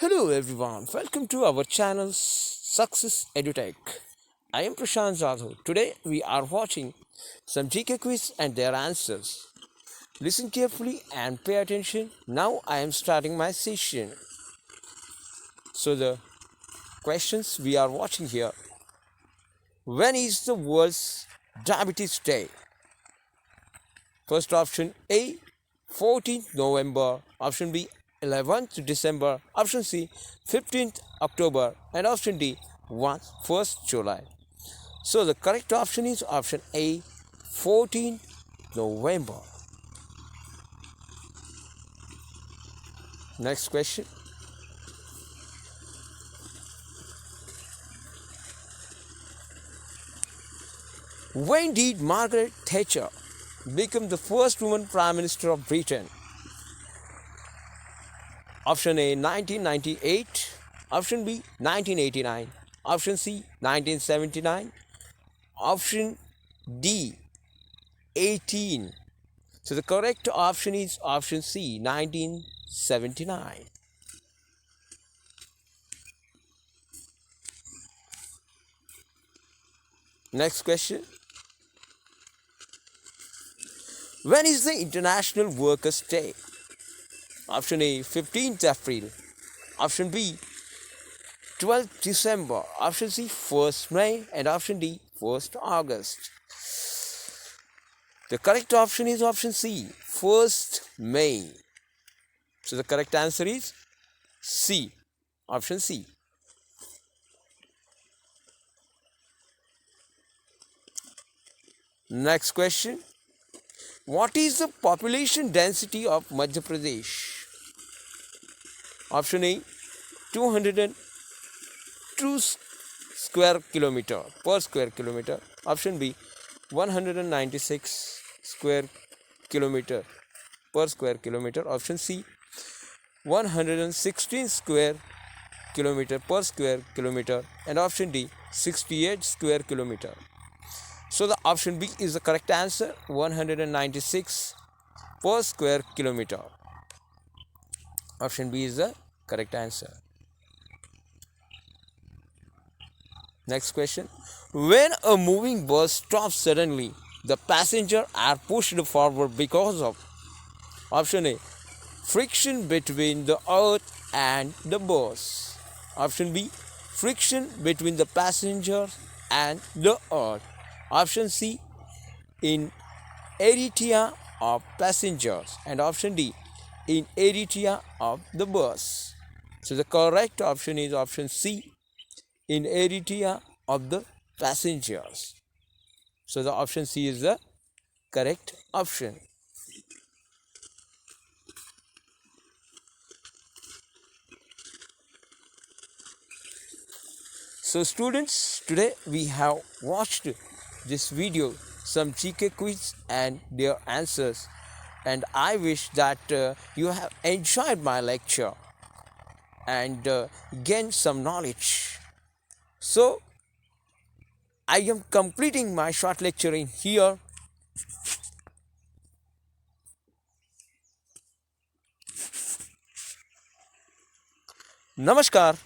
Hello everyone, welcome to our channel Success EDUTECH. I am Prashant Jadhav. Today we are watching some GK quiz and their answers. Listen carefully and pay attention. Now I am starting my session. So the questions we are watching here. When is the World's Diabetes Day? First option A, 14th November. Option B, 11th December. Option C, 15th October. And option D, 1st July. So the correct option is option A, 14th November. Next question. When did Margaret Thatcher become the first woman Prime Minister of Britain? Option A, 1998. Option B, 1989. Option C, 1979. Option D, 18. So the correct option is option C, 1979. Next question. When is the International Workers' Day? Option A, 15th April. Option B, 12th December. Option C, 1st May. And option D, 1st August. The correct option is option C, 1st May. So the correct answer is C, option C. Next question. What is the population density of Madhya Pradesh? Option A, 202 square kilometer per square kilometer. Option B, 196 square kilometer per square kilometer. Option C, 116 square kilometer per square kilometer. And option D, 68 square kilometer. So the option B is the correct answer, 196 per square kilometer. Option B is the correct answer. Next question. When a moving bus stops suddenly, the passengers are pushed forward because of option A, friction between the earth and the bus. Option B, friction between the passengers and the earth. Option C, inertia of passengers. And option D, inertia of the bus. So the correct option is option C, inertia of the passengers. So the option C is the correct option. So students, today we have watched this video, some GK quiz and their answers, and I wish that you have enjoyed my lecture and gained some knowledge. So I am completing my short lecturing here. Namaskar.